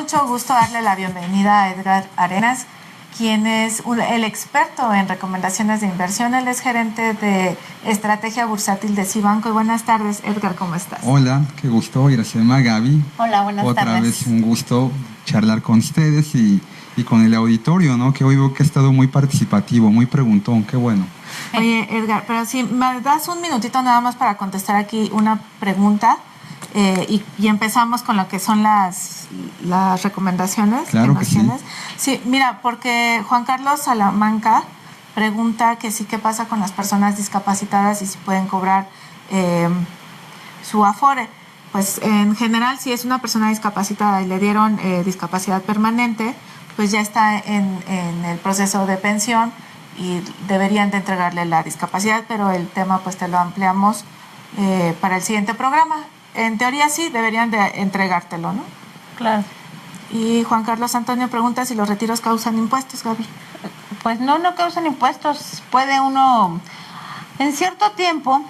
mucho gusto darle la bienvenida a Edgar Arenas, quien es el experto en recomendaciones de inversión. Él es gerente de estrategia bursátil de Cibanco. Y buenas tardes, Edgar, ¿cómo estás? Hola, qué gusto, Iracema, Gaby. Hola, buenas tardes. Otra vez un gusto charlar con ustedes y con el auditorio, ¿no? Que hoy veo que ha estado muy participativo, muy preguntón, qué bueno. Oye, Edgar, pero si me das un minutito nada más para contestar aquí una pregunta y empezamos con lo que son las recomendaciones. Claro que sí. Sí, mira, porque Juan Carlos Salamanca pregunta que sí, qué pasa con las personas discapacitadas y si pueden cobrar su Afore. Pues en general, si es una persona discapacitada y le dieron discapacidad permanente, pues ya está en el proceso de pensión y deberían de entregarle la discapacidad, pero el tema pues te lo ampliamos para el siguiente programa. En teoría sí, deberían de entregártelo, ¿no? Claro. Y Juan Carlos Antonio pregunta si los retiros causan impuestos, Gaby. Pues no causan impuestos. Puede uno, en cierto tiempo,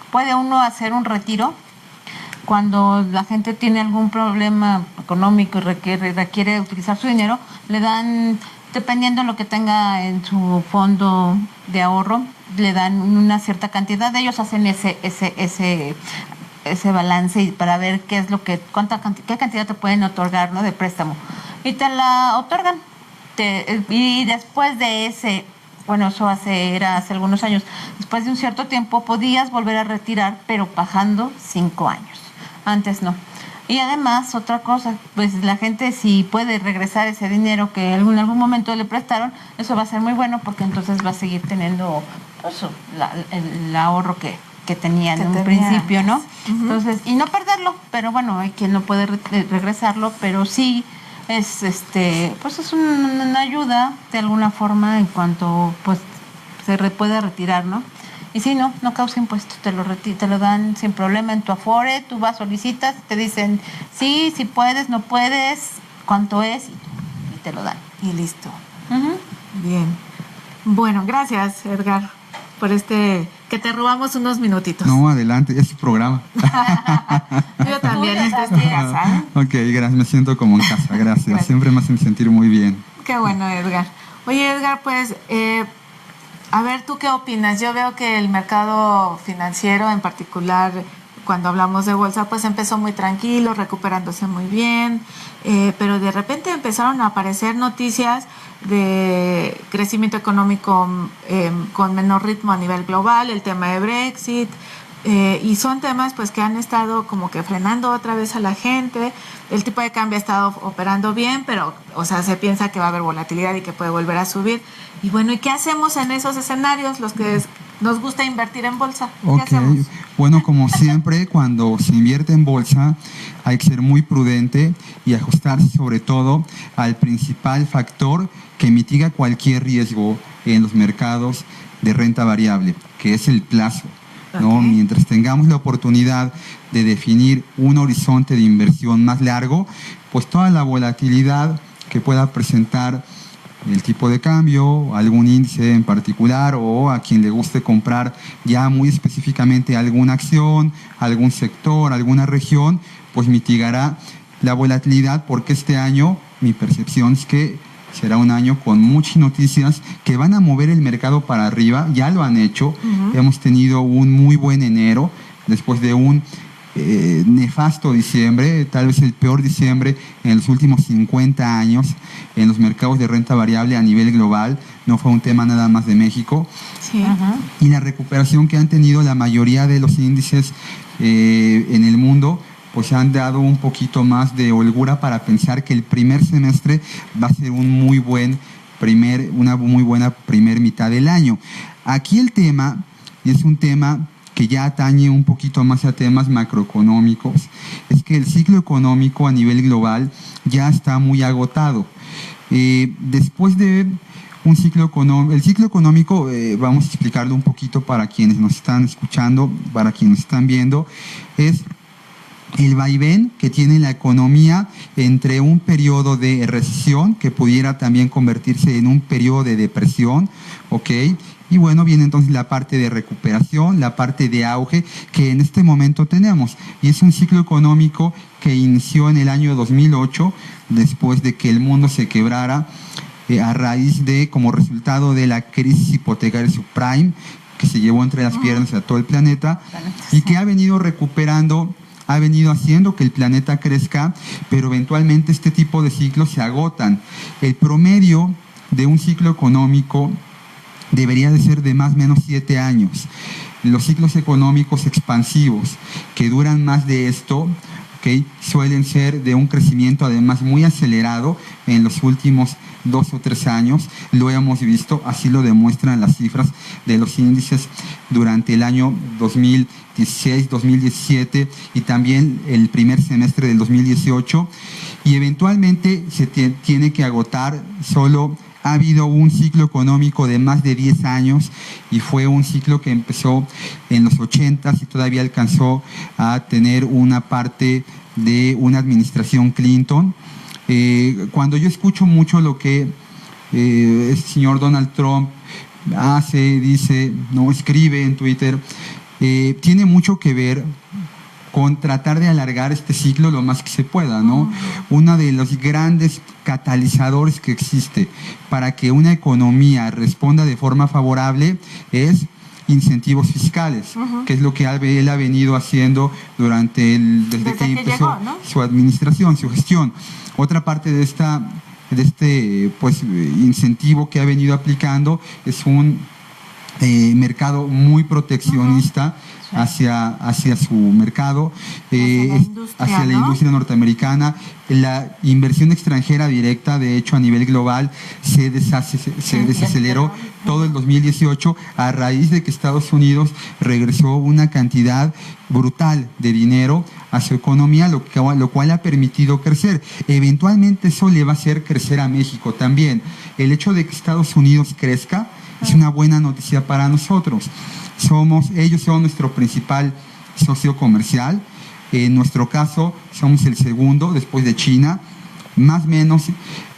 puede uno hacer un retiro cuando la gente tiene algún problema económico y requiere utilizar su dinero. Le dan, dependiendo de lo que tenga en su fondo de ahorro, le dan una cierta cantidad. Ellos hacen ese balance para ver qué es lo que, qué cantidad te pueden otorgar, ¿no? De préstamo. Y te la otorgan. Y después de ese, bueno, eso era hace algunos años, después de un cierto tiempo podías volver a retirar, pero pagando 5 años. Antes no. Y además, otra cosa, pues la gente si puede regresar ese dinero que en algún momento le prestaron, eso va a ser muy bueno porque entonces va a seguir teniendo pues, el ahorro que tenía en un principio, ¿no? Uh-huh. Entonces, y no perderlo, pero bueno, hay quien no puede regresarlo, pero sí es pues es una ayuda de alguna forma en cuanto pues se puede retirar, ¿no? Y si no causa impuestos, te lo dan sin problema en tu Afore, tú vas, solicitas, te dicen sí puedes, no puedes, cuánto es y te lo dan. Y listo. Uh-huh. Bien. Bueno, gracias, Edgar, por que te robamos unos minutitos. No, adelante, es su programa. Yo también, esta es mi casa, ¿eh? Ok, gracias, me siento como en casa, gracias. Bueno. Siempre me hacen sentir muy bien. Qué bueno, Edgar. Oye, Edgar, pues, a ver, ¿tú qué opinas? Yo veo que el mercado financiero, en particular, cuando hablamos de bolsa, pues empezó muy tranquilo, recuperándose muy bien, pero de repente empezaron a aparecer noticias de crecimiento económico con menor ritmo a nivel global, el tema de Brexit, y son temas pues que han estado como que frenando otra vez a la gente. El tipo de cambio ha estado operando bien, pero o sea, se piensa que va a haber volatilidad y que puede volver a subir. Y bueno, ¿y qué hacemos en esos escenarios, los que nos gusta invertir en bolsa? ¿Qué hacemos? Bueno, como siempre, cuando se invierte en bolsa hay que ser muy prudente y ajustarse sobre todo al principal factor que mitiga cualquier riesgo en los mercados de renta variable, que es el plazo, ¿no? Okay. Mientras tengamos la oportunidad de definir un horizonte de inversión más largo, pues toda la volatilidad que pueda presentar el tipo de cambio, algún índice en particular o a quien le guste comprar ya muy específicamente alguna acción, algún sector, alguna región, pues mitigará la volatilidad, porque este año mi percepción es que será un año con muchas noticias que van a mover el mercado para arriba. Ya lo han hecho. Uh-huh. Hemos tenido un muy buen enero después de un nefasto diciembre, tal vez el peor diciembre en los últimos 50 años en los mercados de renta variable a nivel global. No fue un tema nada más de México. Sí. Uh-huh. Y la recuperación que han tenido la mayoría de los índices en el mundo, pues han dado un poquito más de holgura para pensar que el primer semestre va a ser una muy buena primer mitad del año. Aquí el tema, y es un tema que ya atañe un poquito más a temas macroeconómicos, es que el ciclo económico a nivel global ya está muy agotado. Después de un ciclo económico, el ciclo económico, vamos a explicarlo un poquito para quienes nos están escuchando, para quienes nos están viendo, es el vaivén que tiene la economía entre un periodo de recesión, que pudiera también convertirse en un periodo de depresión, ¿ok? Y bueno, viene entonces la parte de recuperación, la parte de auge que en este momento tenemos. Y es un ciclo económico que inició en el año 2008, después de que el mundo se quebrara a raíz de, como resultado de la crisis hipotecaria subprime, que se llevó entre las piernas a todo el planeta, y que ha venido recuperando, ha venido haciendo que el planeta crezca, pero eventualmente este tipo de ciclos se agotan. El promedio de un ciclo económico debería de ser de más o menos 7 años. Los ciclos económicos expansivos que duran más de esto, ¿okay?, suelen ser de un crecimiento además muy acelerado en los últimos 2 o 3 años. Lo hemos visto, así lo demuestran las cifras de los índices durante el año 2016, 2017 y también el primer semestre del 2018, y eventualmente se tiene que agotar. Solo ha habido un ciclo económico de más de 10 años y fue un ciclo que empezó en los 80s y todavía alcanzó a tener una parte de una administración Clinton. Cuando yo escucho mucho lo que el señor Donald Trump hace, dice, no, escribe en Twitter, tiene mucho que ver con tratar de alargar este ciclo lo más que se pueda, ¿no? Uno de los grandes catalizadores que existe para que una economía responda de forma favorable es incentivos fiscales, que es lo que él ha venido haciendo desde que empezó llegó, ¿no?, su administración, su gestión. Otra parte de este incentivo que ha venido aplicando es un mercado muy proteccionista hacia su mercado, hacia la industria norteamericana. La inversión extranjera directa, de hecho, a nivel global se desaceleró todo el 2018 a raíz de que Estados Unidos regresó una cantidad brutal de dinero a su economía, lo cual ha permitido crecer. Eventualmente eso le va a hacer crecer a México también. El hecho de que Estados Unidos crezca es una buena noticia para nosotros. Ellos son nuestro principal socio comercial. En nuestro caso, somos el segundo después de China. Más o menos,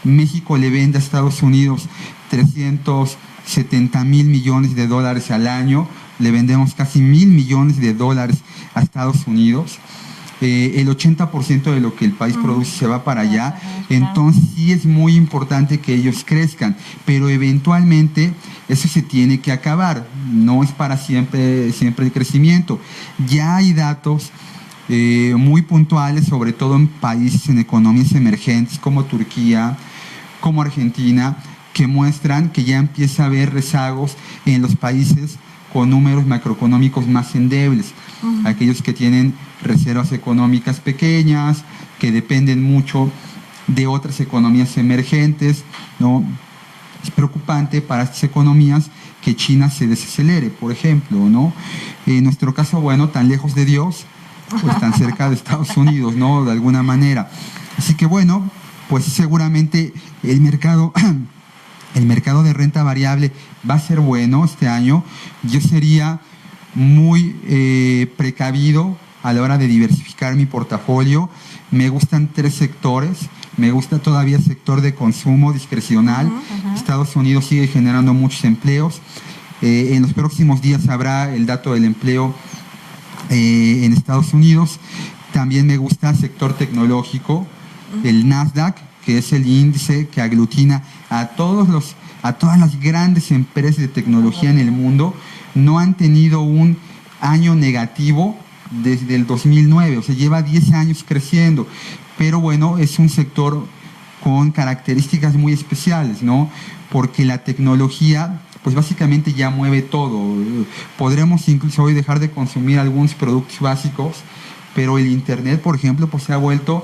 México le vende a Estados Unidos 370,000 millones de dólares al año. Le vendemos casi 1,000 millones de dólares a Estados Unidos. El 80% de lo que el país produce se va para allá. Entonces sí es muy importante que ellos crezcan, pero eventualmente eso se tiene que acabar. No es para siempre el crecimiento. Ya hay datos muy puntuales, sobre todo en países, en economías emergentes como Turquía, como Argentina, que muestran que ya empieza a haber rezagos en los países con números macroeconómicos más endebles, aquellos que tienen reservas económicas pequeñas, que dependen mucho de otras economías emergentes, ¿no? Es preocupante para estas economías que China se desacelere, por ejemplo, ¿no? En nuestro caso, bueno, tan lejos de Dios, pues tan cerca de Estados Unidos, ¿no?, de alguna manera. Así que bueno, pues seguramente el mercado de renta variable va a ser bueno este año. Yo sería muy precavido a la hora de diversificar mi portafolio. Me gustan 3 sectores. Me gusta todavía el sector de consumo discrecional. Estados Unidos sigue generando muchos empleos. En los próximos días habrá el dato del empleo en Estados Unidos. También me gusta el sector tecnológico, el Nasdaq, que es el índice que aglutina a todas las grandes empresas de tecnología en el mundo. No han tenido un año negativo desde el 2009, o sea, lleva 10 años creciendo, pero bueno, es un sector con características muy especiales, ¿no? Porque la tecnología, pues básicamente ya mueve todo. Podremos incluso hoy dejar de consumir algunos productos básicos, pero el Internet, por ejemplo, pues se ha vuelto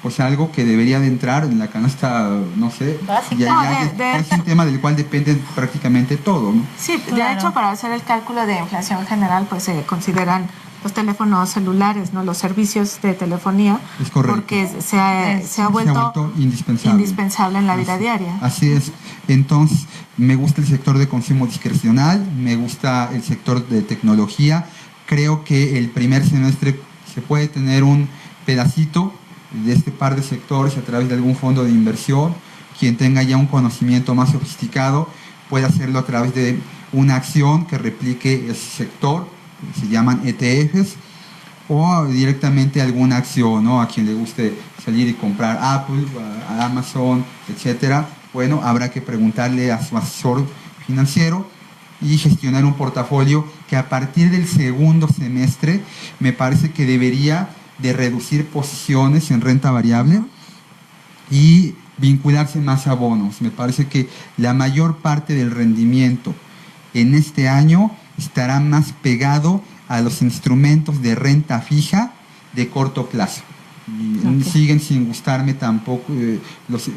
pues algo que debería de entrar en la canasta, no sé, es un tema del cual depende prácticamente todo, ¿no? Sí, de hecho, para hacer el cálculo de inflación general, pues se consideran los teléfonos celulares, ¿no?, los servicios de telefonía, es correcto, porque se ha vuelto indispensable en la vida diaria. Así es. Entonces, me gusta el sector de consumo discrecional, me gusta el sector de tecnología. Creo que el primer semestre se puede tener un pedacito de este par de sectores a través de algún fondo de inversión. Quien tenga ya un conocimiento más sofisticado puede hacerlo a través de una acción que replique ese sector, se llaman ETFs, o directamente alguna acción, ¿no? A quien le guste salir y comprar Apple, a Amazon, etcétera. Bueno, habrá que preguntarle a su asesor financiero y gestionar un portafolio que a partir del segundo semestre me parece que debería de reducir posiciones en renta variable y vincularse más a bonos. Me parece que la mayor parte del rendimiento en este año estará más pegado a los instrumentos de renta fija de corto plazo. Okay. Siguen sin gustarme tampoco los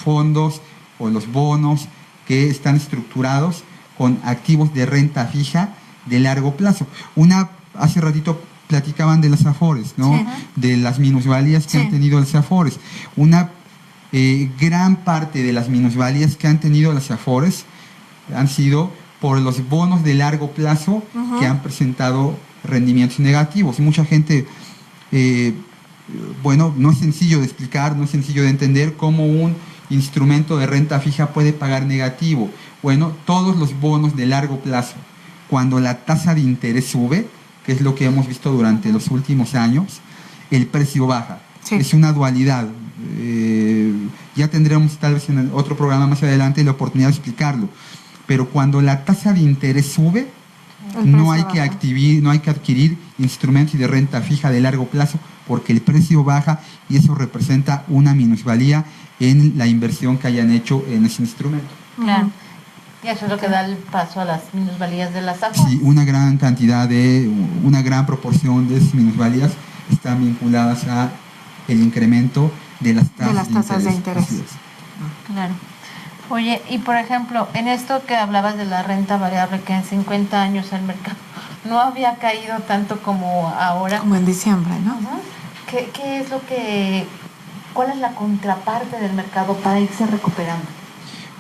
fondos o los bonos que están estructurados con activos de renta fija de largo plazo. Hace ratito platicaban de las Afores, ¿no? Sí. De las minusvalías que han tenido las Afores. Una gran parte de las minusvalías que han tenido las Afores han sido por los bonos de largo plazo que han presentado rendimientos negativos. Mucha gente, no es sencillo de explicar, no es sencillo de entender cómo un instrumento de renta fija puede pagar negativo. Bueno, todos los bonos de largo plazo, cuando la tasa de interés sube, que es lo que hemos visto durante los últimos años, el precio baja. Sí. Es una dualidad. Ya tendremos tal vez en otro programa más adelante la oportunidad de explicarlo. Pero cuando la tasa de interés sube, no hay que adquirir instrumentos de renta fija de largo plazo porque el precio baja y eso representa una minusvalía en la inversión que hayan hecho en ese instrumento. Claro. Y eso es lo que da el paso a las minusvalías de las Afores. Sí, una gran proporción de esas minusvalías están vinculadas a el incremento de las tasas de interés. Claro. Oye, y por ejemplo, en esto que hablabas de la renta variable, que en 50 años el mercado no había caído tanto como ahora. Como en diciembre, ¿no? ¿Qué es cuál es la contraparte del mercado para irse recuperando?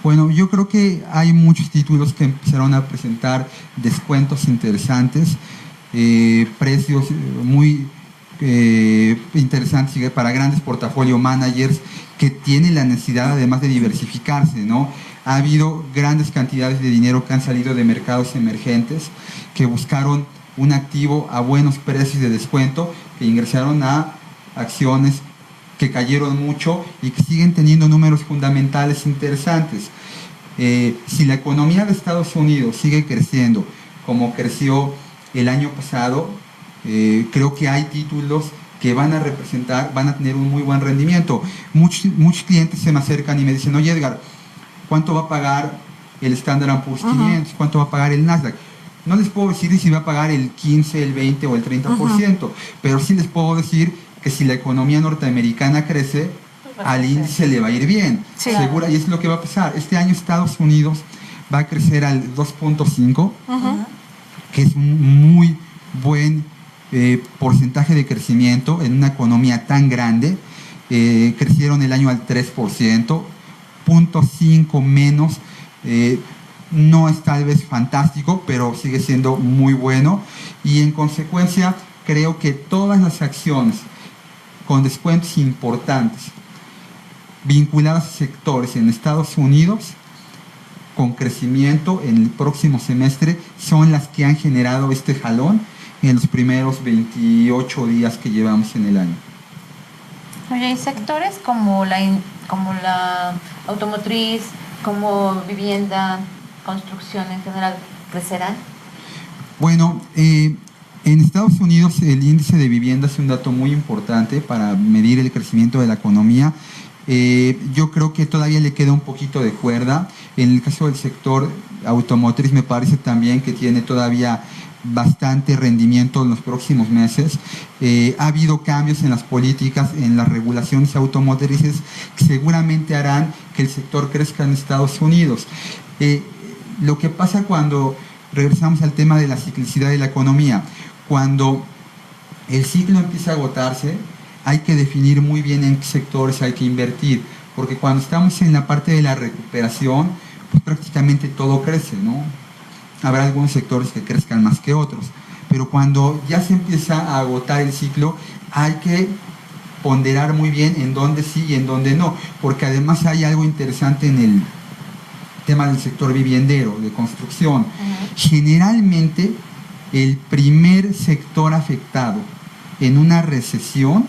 Bueno, yo creo que hay muchos títulos que empezaron a presentar descuentos interesantes, precios muy interesantes para grandes portafolio managers que tienen la necesidad además de diversificarse, ¿no? Ha habido grandes cantidades de dinero que han salido de mercados emergentes que buscaron un activo a buenos precios de descuento, que ingresaron a acciones que cayeron mucho y que siguen teniendo números fundamentales interesantes. Si la economía de Estados Unidos sigue creciendo como creció el año pasado, creo que hay títulos que van a tener un muy buen rendimiento. Muchos clientes se me acercan y me dicen, oye Edgar, ¿cuánto va a pagar el Standard & Poor's 500? ¿Cuánto va a pagar el Nasdaq? No les puedo decir si va a pagar el 15, el 20 o el 30%, pero sí les puedo decir que si la economía norteamericana crece, al índice le va a ir bien. Sí. Segura, y es lo que va a pasar. Este año Estados Unidos va a crecer al 2.5, que es un muy buen porcentaje de crecimiento en una economía tan grande. Crecieron el año al 3%, 0.5 menos. No es tal vez fantástico, pero sigue siendo muy bueno. Y en consecuencia, creo que todas las acciones con descuentos importantes vinculadas a sectores en Estados Unidos con crecimiento en el próximo semestre son las que han generado este jalón en los primeros 28 días que llevamos en el año. Oye, ¿y sectores como la automotriz, como vivienda, construcción en general, crecerán? Bueno, en Estados Unidos el índice de vivienda es un dato muy importante para medir el crecimiento de la economía. Yo creo que todavía le queda un poquito de cuerda. En el caso del sector automotriz me parece también que tiene todavía bastante rendimiento en los próximos meses. Ha habido cambios en las políticas, en las regulaciones automotrices que seguramente harán que el sector crezca en Estados Unidos. Lo que pasa cuando regresamos al tema de la ciclicidad de la economía, cuando el ciclo empieza a agotarse, hay que definir muy bien en qué sectores hay que invertir, porque cuando estamos en la parte de la recuperación, pues prácticamente todo crece, ¿no? Habrá algunos sectores que crezcan más que otros, pero cuando ya se empieza a agotar el ciclo, hay que ponderar muy bien en dónde sí y en dónde no, porque además hay algo interesante en tema del sector viviendero, de construcción. Generalmente, el primer sector afectado en una recesión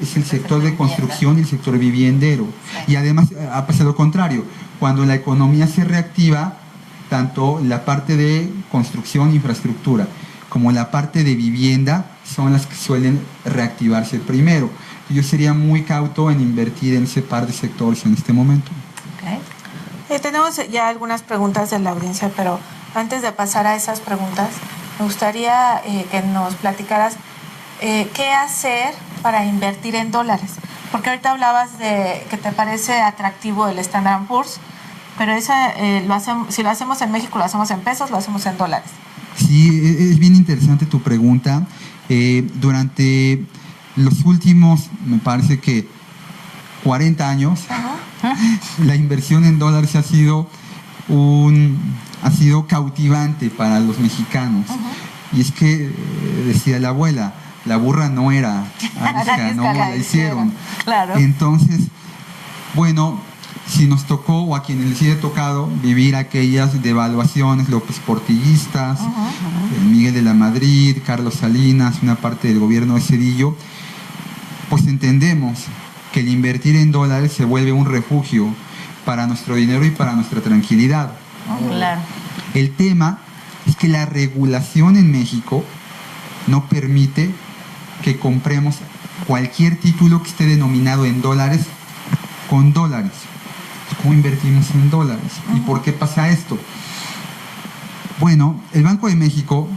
es el sector de construcción y el sector viviendero. Y además ha pasado lo contrario. Cuando la economía se reactiva, tanto la parte de construcción e infraestructura como la parte de vivienda son las que suelen reactivarse primero. Yo sería muy cauto en invertir en ese par de sectores en este momento. Tenemos ya algunas preguntas de la audiencia, pero antes de pasar a esas preguntas, me gustaría que nos platicaras qué hacer para invertir en dólares. Porque ahorita hablabas de que te parece atractivo el Standard & Poor's, pero si lo hacemos en México, lo hacemos en pesos, lo hacemos en dólares. Sí, es bien interesante tu pregunta. Durante los últimos, me parece que 40 años, la inversión en dólares ha sido cautivante para los mexicanos. Y es que, decía la abuela, la burra no era arisca, no la hicieron. Claro. Entonces, bueno, si nos tocó, o a quienes les haya tocado, vivir aquellas devaluaciones López Portillistas, Miguel de la Madrid, Carlos Salinas, una parte del gobierno de Zedillo, pues entendemos que el invertir en dólares se vuelve un refugio para nuestro dinero y para nuestra tranquilidad. Claro. El tema es que la regulación en México no permite que compremos cualquier título que esté denominado en dólares con dólares. ¿Cómo invertimos en dólares? ¿Y por qué pasa esto? Bueno, el Banco de México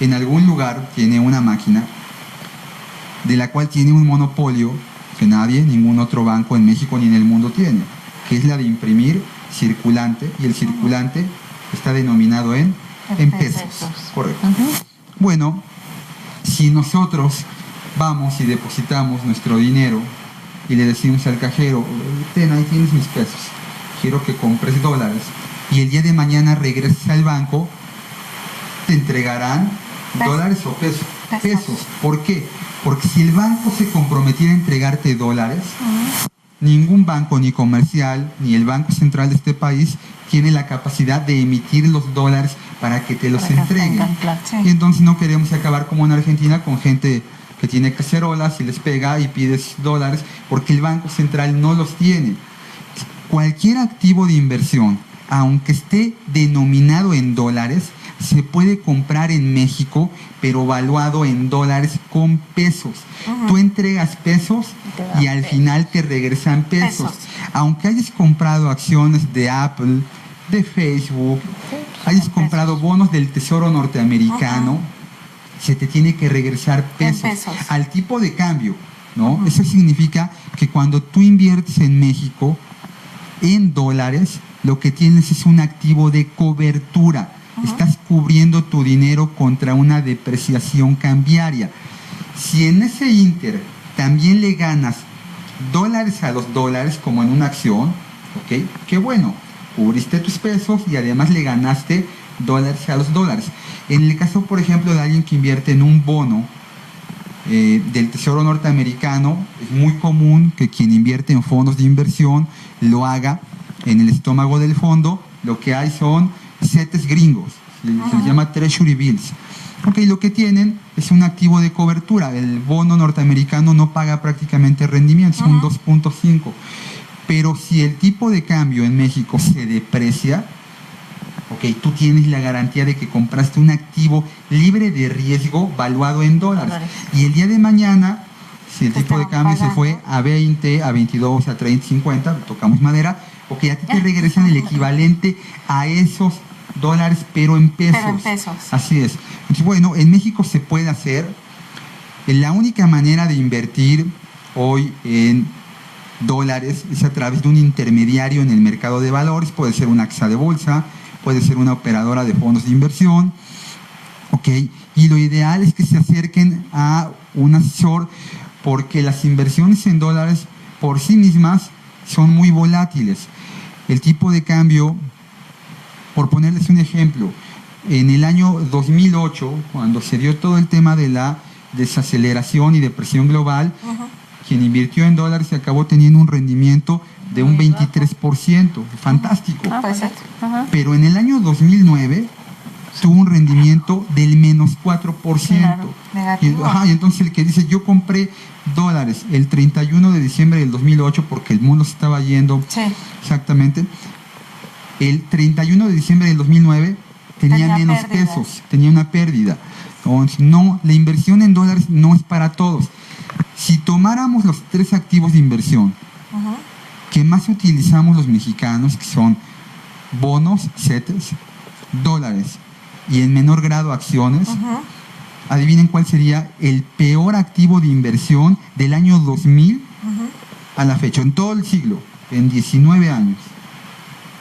en algún lugar tiene una máquina de la cual tiene un monopolio que ningún otro banco en México ni en el mundo tiene, que es la de imprimir circulante, y el circulante está denominado en pesos. Correcto. Bueno, si nosotros vamos y depositamos nuestro dinero y le decimos al cajero, ten, ahí tienes mis pesos, quiero que compres dólares, y el día de mañana regreses al banco, te entregarán dólares o pesos. Pesos. ¿Por qué? Porque si el banco se comprometiera a entregarte dólares, ningún banco, ni comercial, ni el Banco Central de este país tiene la capacidad de emitir los dólares para que te los entreguen. Y entonces no queremos acabar como en Argentina con gente que tiene cacerolas y les pega y pides dólares porque el Banco Central no los tiene. Cualquier activo de inversión, aunque esté denominado en dólares, se puede comprar en México, pero valuado en dólares con pesos. Tú entregas pesos y al final te regresan pesos. Aunque hayas comprado acciones de Apple, de Facebook, hayas comprado bonos del Tesoro norteamericano, se te tiene que regresar pesos al tipo de cambio, ¿no? Eso significa que cuando tú inviertes en México en dólares, lo que tienes es un activo de cobertura. Estás cubriendo tu dinero contra una depreciación cambiaria. Si en ese ínter también le ganas dólares a los dólares, como en una acción, ¿ok? Qué bueno, cubriste tus pesos y además le ganaste dólares a los dólares. En el caso, por ejemplo, de alguien que invierte en un bono del Tesoro norteamericano, es muy común que quien invierte en fondos de inversión lo haga en el estómago del fondo. Lo que hay son CETES gringos, se les llama Treasury Bills. Lo que tienen es un activo de cobertura. El bono norteamericano no paga prácticamente rendimiento, es un 2.5. Pero si el tipo de cambio en México se deprecia, tú tienes la garantía de que compraste un activo libre de riesgo valuado en dólares. Y el día de mañana, si el tipo de cambio se fue a 20, a 22, a 30, 50, tocamos madera, a ti te regresan el equivalente a esos dólares, pero en pesos. Así es. Entonces, bueno, en México se puede hacer. La única manera de invertir hoy en dólares es a través de un intermediario en el mercado de valores. Puede ser una casa de bolsa, puede ser una operadora de fondos de inversión. Y lo ideal es que se acerquen a un asesor, porque las inversiones en dólares por sí mismas son muy volátiles. El tipo de cambio, por ponerles un ejemplo, en el año 2008, cuando se dio todo el tema de la desaceleración y depresión global, quien invirtió en dólares acabó teniendo un rendimiento de un 23%, fantástico. Pues sí. Pero en el año 2009 tuvo un rendimiento del menos 4%. Claro, negativo. Y entonces el que dice, yo compré dólares el 31 de diciembre del 2008 porque el mundo se estaba yendo, Sí. exactamente, el 31 de diciembre del 2009 tenía Tenía menos pérdidas. pesos, tenía una pérdida. Entonces, no, la inversión en dólares no es para todos. Si tomáramos los 3 activos de inversión Ujú. que más utilizamos los mexicanos, que son bonos, CETES, dólares y en menor grado acciones, Ujú. adivinen cuál sería el peor activo de inversión del año 2000 Ujú. a la fecha, en todo el siglo, en 19 años.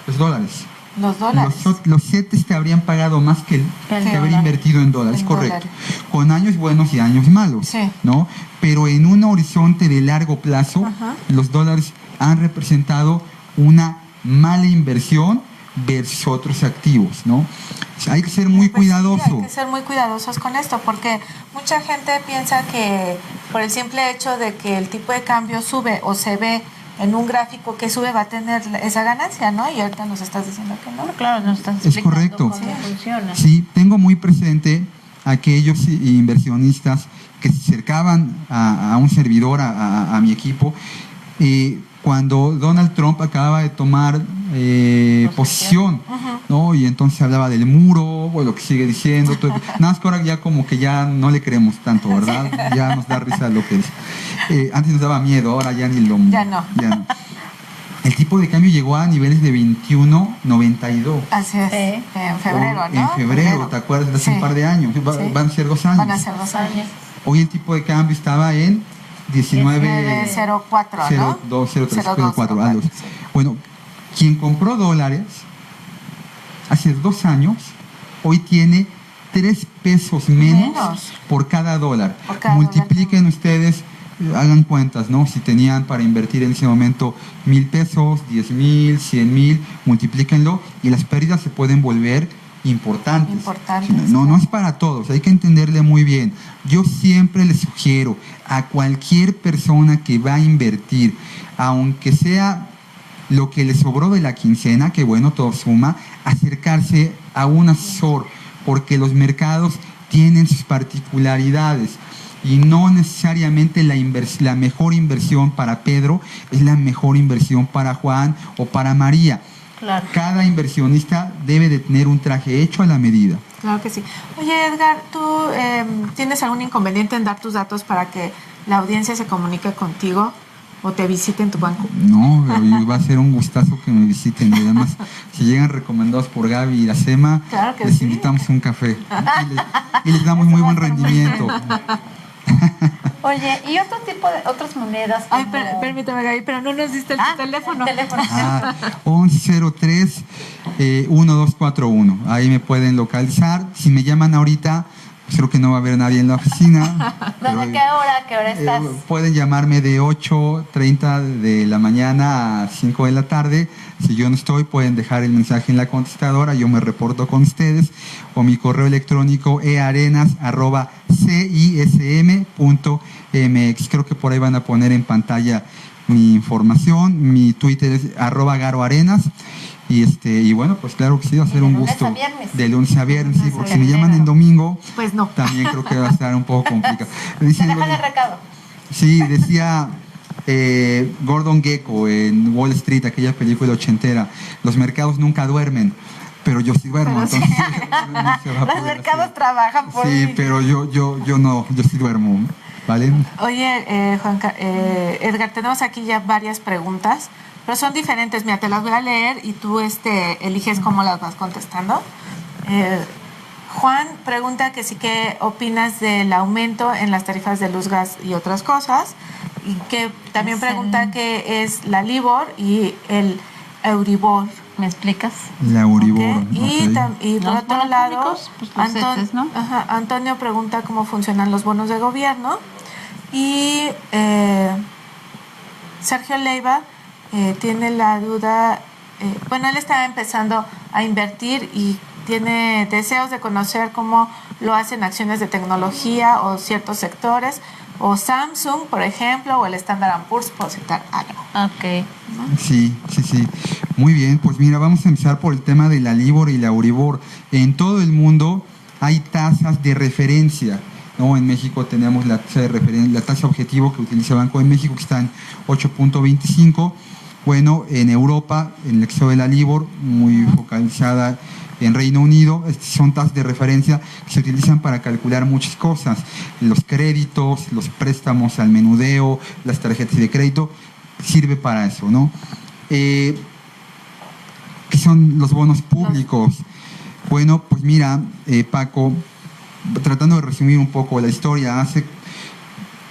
Los dólares. Los dólares. Los CETES te habrían pagado más que el El que haber dólar. invertido en dólares, En correcto. dólares. Con años buenos y años malos, Sí. ¿no? Pero en un horizonte de largo plazo, Ajá. los dólares han representado una mala inversión versus otros activos, ¿no? Hay que ser muy Pues sí, cuidadoso. hay que ser muy cuidadosos con esto, porque mucha gente piensa que por el simple hecho de que el tipo de cambio sube o se ve en un gráfico que sube va a tener esa ganancia, ¿no? Y ahorita nos estás diciendo que no. Bueno, claro, nos estás Es explicando correcto. cómo funciona. Sí, tengo muy presente aquellos inversionistas que se acercaban a un servidor, a mi equipo, cuando Donald Trump acababa de tomar posición, ¿no? Y entonces hablaba del muro, o lo que sigue diciendo, todo. Nada más que ahora ya como que ya no le creemos tanto, ¿verdad? Ya nos da risa lo que es. Antes nos daba miedo, ahora ya ni lo... Ya no. El tipo de cambio llegó a niveles de 21.92. Así es. Sí. En febrero, ¿no? En febrero, ¿te acuerdas? De hace Sí. un par de años. Sí. Van a ser 2 años. Van a ser 2 años. Hoy el tipo de cambio estaba en 19.04, ¿no? 02, 03, 02, 04, 04, algo. sí. Bueno, quien compró dólares hace 2 años, hoy tiene 3 pesos menos por cada dólar. Por cada Multipliquen ustedes, hagan cuentas, ¿no? Si tenían para invertir en ese momento 1,000 pesos, 10,000, 100,000, multiplíquenlo y las pérdidas se pueden volver importantes. Importantes. No es para todos, hay que entenderle muy bien. Yo siempre les sugiero a cualquier persona que va a invertir, aunque sea lo que le sobró de la quincena, que bueno, todo suma, acercarse a un asesor, porque los mercados tienen sus particularidades y no necesariamente la mejor inversión para Pedro es la mejor inversión para Juan o para María. Claro. Cada inversionista debe de tener un traje hecho a la medida. Claro que sí. Oye, Edgar, ¿tú tienes algún inconveniente en dar tus datos para que la audiencia se comunique contigo o te visite en tu banco? No, y va a ser un gustazo que me visiten. Y además, si llegan recomendados por Gaby y Iracema, Claro que les sí. invitamos a un café. Y les damos muy buen rendimiento. Oye, ¿y otro tipo de otras monedas? Ay, como- permítame, Gaby, pero no nos diste el teléfono. El teléfono. 1103-1241. Ahí me pueden localizar. Si me llaman ahorita, pues creo que no va a haber nadie en la oficina. ¿Desde pero, qué hora? ¿Qué hora estás? pueden llamarme de 8:30 de la mañana a 5 de la tarde. Si yo no estoy, pueden dejar el mensaje en la contestadora. Yo me reporto con ustedes. O mi correo electrónico earenas@cism.mx. Creo que por ahí van a poner en pantalla mi información. Mi Twitter es @garoarenas. Y bueno, pues claro que sí, va a ser de un lunes gusto. a viernes. De lunes a viernes, sí, Lunes a porque si me viernes. llaman en domingo, Pues no. también creo que va a estar un poco complicado. Te Dicen, dejan el recado. sí, decía Gordon Gekko en Wall Street, aquella película ochentera, los mercados nunca duermen, pero yo sí duermo, Pero sí. entonces no se va a Los poder mercados hacer. trabajan por Sí, mí. pero yo no, yo sí duermo, ¿vale? Oye, Edgar, tenemos aquí ya varias preguntas, pero son diferentes. Mira, te las voy a leer y tú eliges cómo las vas contestando. Juan pregunta que sí, ¿qué opinas del aumento en las tarifas de luz, gas y otras cosas? Y que también pregunta qué es la LIBOR y el Euribor. ¿Me explicas? La Euribor. Ok. Y por Los otro bonos lado, públicos, pues los CETES, ¿no? Antonio pregunta cómo funcionan los bonos de gobierno. Y Sergio Leiva tiene la duda, bueno, él está empezando a invertir y tiene deseos de conocer cómo lo hacen acciones de tecnología o ciertos sectores, o Samsung, por ejemplo, o el Standard & Poor's, por citar algo. Ok. Sí. Muy bien, pues mira, vamos a empezar por el tema de la LIBOR y la Euribor. En todo el mundo hay tasas de referencia, ¿no? En México tenemos la tasa de referencia, la tasa objetivo que utiliza Banco de México, que está en 8.25. Bueno, en Europa, en el caso de la LIBOR, muy focalizada en Reino Unido, son tasas de referencia que se utilizan para calcular muchas cosas, los créditos, los préstamos al menudeo, las tarjetas de crédito, sirve para eso, ¿no? ¿Qué son los bonos públicos? Bueno, pues mira, Paco, tratando de resumir un poco la historia, hace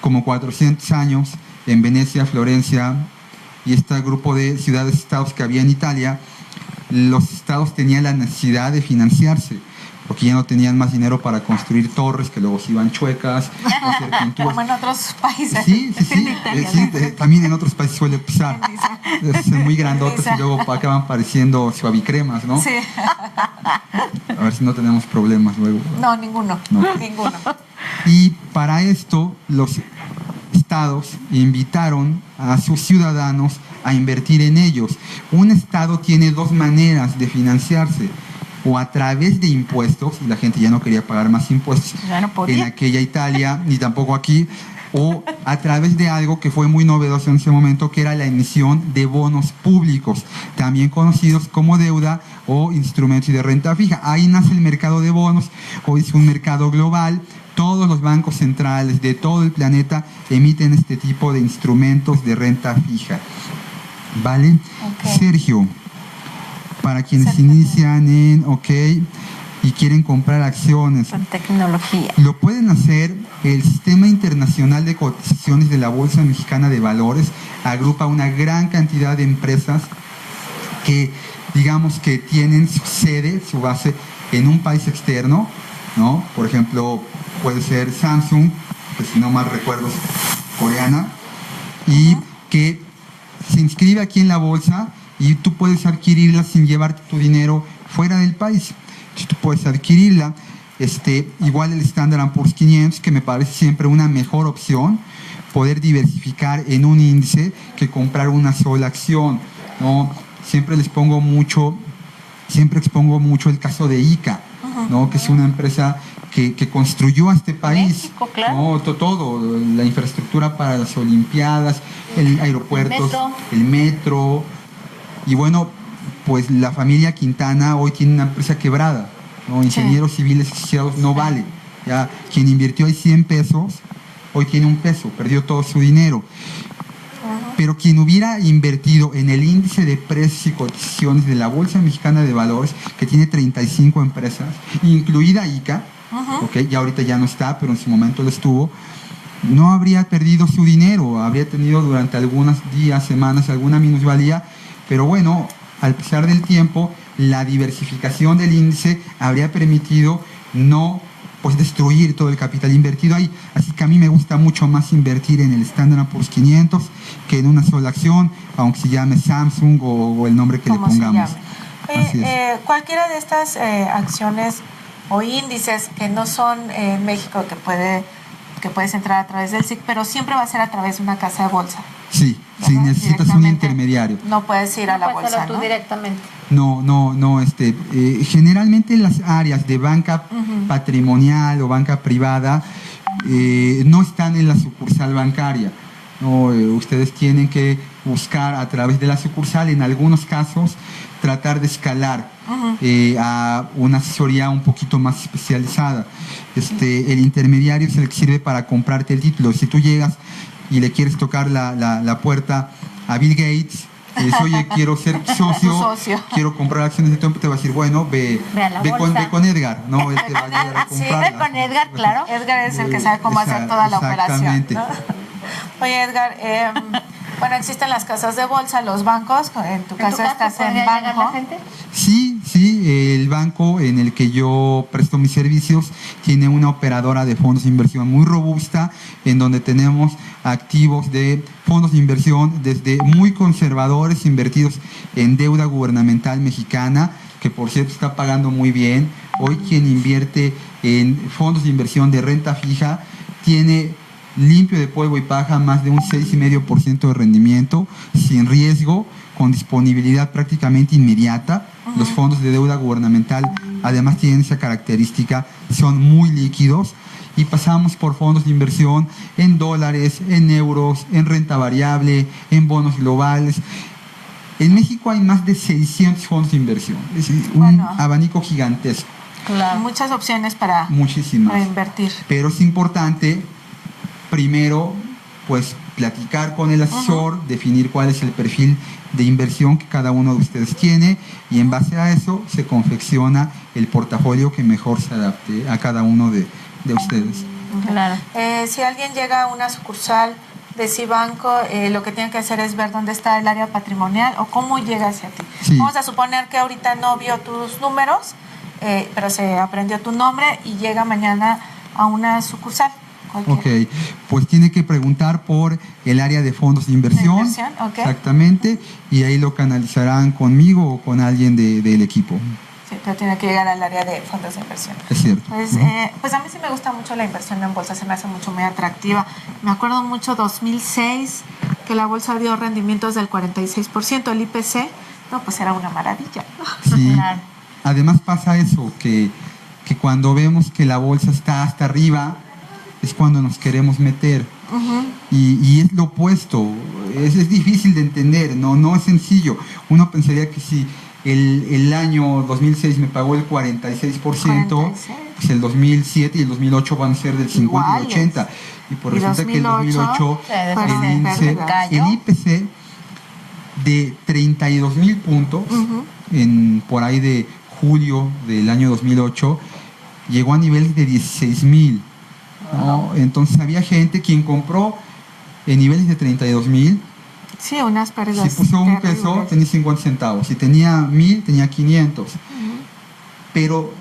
como 400 años, en Venecia, Florencia y este grupo de ciudades-estados que había en Italia, los estados tenían la necesidad de financiarse, porque ya no tenían más dinero para construir torres que luego se iban chuecas, o hacer pinturas. Como en otros países. Sí, también en otros países suele pasar. Es muy grandotas y luego acaban pareciendo suavicremas, ¿no? Sí. A ver si no tenemos problemas luego. No, ninguno. Y para esto, los estados invitaron a sus ciudadanos a invertir en ellos. Un estado tiene dos maneras de financiarse: o a través de impuestos, y la gente ya no quería pagar más impuestos en aquella Italia, ni tampoco aquí, o a través de algo que fue muy novedoso en ese momento, que era la emisión de bonos públicos, también conocidos como deuda o instrumentos de renta fija. Ahí nace el mercado de bonos. Hoy es un mercado global. Todos los bancos centrales de todo el planeta emiten este tipo de instrumentos de renta fija. ¿Vale? Okay. Sergio, para quienes inician en y quieren comprar acciones con tecnología, lo pueden hacer. El Sistema Internacional de Cotizaciones de la Bolsa Mexicana de Valores agrupa una gran cantidad de empresas que, digamos, que tienen su sede, su base en un país externo, ¿no? Por ejemplo, puede ser Samsung, que si no mal recuerdo es coreana, y que se inscribe aquí en la bolsa, y tú puedes adquirirla sin llevarte tu dinero fuera del país. Entonces, tú puedes adquirirla. Igual el Standard & Poor's 500, que me parece siempre una mejor opción, poder diversificar en un índice que comprar una sola acción, ¿no? Siempre expongo mucho el caso de ICA, ¿no? Que es una empresa que construyó a este país, México, claro. ¿no? Todo, la infraestructura para las Olimpiadas, el aeropuertos, el metro. Y bueno, pues la familia Quintana hoy tiene una empresa quebrada, ¿no? Ingenieros civiles asociados no vale. Ya quien invirtió ahí 100 pesos, hoy tiene un peso, perdió todo su dinero. Pero quien hubiera invertido en el índice de precios y cotizaciones de la Bolsa Mexicana de Valores, que tiene 35 empresas, incluida ICA, ya ahorita ya no está, pero en su momento lo estuvo, no habría perdido su dinero, habría tenido durante algunos días, semanas, alguna minusvalía, pero bueno, al pasar del tiempo, la diversificación del índice habría permitido no destruir todo el capital invertido ahí. Así que a mí me gusta mucho más invertir en el Standard & Poor's 500 que en una sola acción, aunque se llame Samsung o el nombre que le pongamos. Cualquiera de estas acciones o índices que no son en México, que puedes entrar a través del SIC, pero siempre va a ser a través de una casa de bolsa. Sí, si necesitas un intermediario. No puedes ir a la bolsa, tú ¿no? directamente. No, generalmente las áreas de banca patrimonial o banca privada no están en la sucursal bancaria, ¿no? Ustedes tienen que buscar a través de la sucursal, en algunos casos, tratar de escalar a una asesoría un poquito más especializada. El intermediario es el que sirve para comprarte el título. Si tú llegas y le quieres tocar la puerta a Bill Gates, oye, quiero ser socio, quiero comprar acciones de Trump, te va a decir, bueno, ve con Edgar, ¿no? Él te va a ayudar a comprarlas. Sí, con Edgar, claro. Edgar es el que sabe cómo hacer toda la operación, ¿no? Oye, Edgar, bueno, existen las casas de bolsa, los bancos, en tu caso estás en banco. La gente? Sí, el banco en el que yo presto mis servicios tiene una operadora de fondos de inversión muy robusta, en donde tenemos activos de fondos de inversión desde muy conservadores invertidos en deuda gubernamental mexicana, que por cierto está pagando muy bien. Hoy quien invierte en fondos de inversión de renta fija tiene limpio de polvo y paja, más de un 6,5% de rendimiento, sin riesgo, con disponibilidad prácticamente inmediata. Los fondos de deuda gubernamental además tienen esa característica, son muy líquidos, y pasamos por fondos de inversión en dólares, en euros, en renta variable, en bonos globales. En México hay más de 600 fondos de inversión, es un abanico gigantesco. Claro. Muchas opciones para invertir. Pero es importante, primero, pues platicar con el asesor, definir cuál es el perfil de inversión que cada uno de ustedes tiene, y en base a eso se confecciona el portafolio que mejor se adapte a cada uno de ustedes. Claro. Si alguien llega a una sucursal de Cibanco, lo que tiene que hacer es ver dónde está el área patrimonial o cómo llega hacia ti. Sí. Vamos a suponer que ahorita no vio tus números, pero se aprendió tu nombre y llega mañana a una sucursal. Ok, pues tiene que preguntar por el área de fondos de inversión. Okay. Exactamente, y ahí lo canalizarán conmigo o con alguien del equipo. Sí, pero tiene que llegar al área de fondos de inversión. Es cierto. Pues, pues a mí sí me gusta mucho la inversión en bolsa, se me hace muy atractiva. Me acuerdo mucho 2006, que la bolsa dio rendimientos del 46%, el IPC, no, pues era una maravilla. Sí, además pasa eso, que cuando vemos que la bolsa está hasta arriba, es cuando nos queremos meter. Y es lo opuesto, es difícil de entender, no es sencillo. Uno pensaría que si el año 2006 me pagó el 46%, pues el 2007 y el 2008 van a ser del 50 y el 80. Y pues resulta que el 2008 el IPC de 32,000 puntos, por ahí de julio del año 2008, llegó a niveles de 16,000. ¿no? Entonces había gente quien compró en niveles de 32,000. Sí, unas pérdidas. Si puso un peso, tenía 50 centavos. Si tenía 1,000, tenía 500. Pero,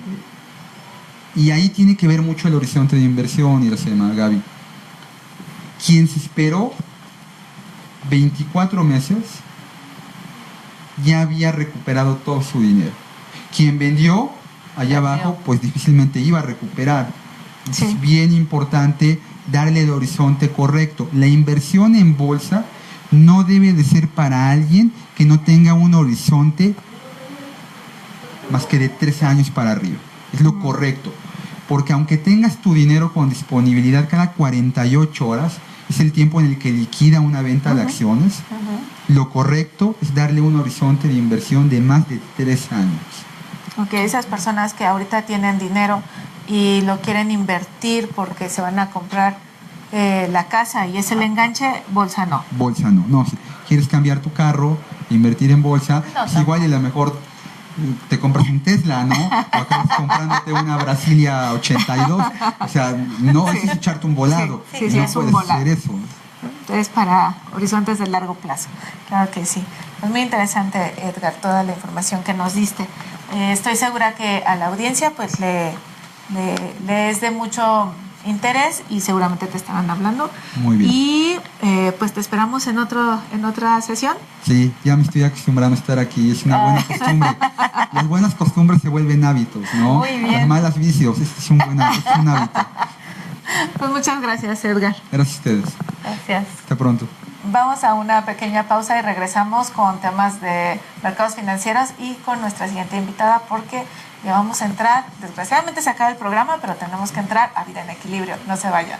y ahí tiene que ver mucho el horizonte de inversión, Iracema, Gaby. Quien se esperó 24 meses ya había recuperado todo su dinero. Quien vendió allá abajo, pues difícilmente iba a recuperar. Es bien importante darle el horizonte correcto. La inversión en bolsa no debe de ser para alguien que no tenga un horizonte más que de 3 años para arriba. Es lo correcto. Porque aunque tengas tu dinero con disponibilidad cada 48 horas, es el tiempo en el que liquida una venta de acciones, lo correcto es darle un horizonte de inversión de más de 3 años. Ok, esas personas que ahorita tienen dinero y lo quieren invertir porque se van a comprar la casa y es el enganche, bolsa no. Bolsa no. Si quieres cambiar tu carro, invertir en bolsa, pues igual y a lo mejor te compras un Tesla, ¿no? O acabas comprándote una Brasilia 82. O sea, no es echarte un volado. Sí, no es puedes un volado. hacer eso. Entonces, para horizontes de largo plazo. Claro que sí. Pues muy interesante, Edgar, toda la información que nos diste. Estoy segura que a la audiencia pues le es de mucho interés y seguramente te estarán hablando. Muy bien. Y pues te esperamos en otra sesión. Sí, ya me estoy acostumbrando a estar aquí, es una buena costumbre. Las buenas costumbres se vuelven hábitos, ¿no? Muy bien. Las malas vicios, este es un hábito. Pues muchas gracias, Edgar. Gracias a ustedes. Gracias. Hasta pronto. Vamos a una pequeña pausa y regresamos con temas de mercados financieros y con nuestra siguiente invitada, porque ya vamos a entrar, desgraciadamente se acaba el programa, pero tenemos que entrar a Vida en Equilibrio. No se vayan.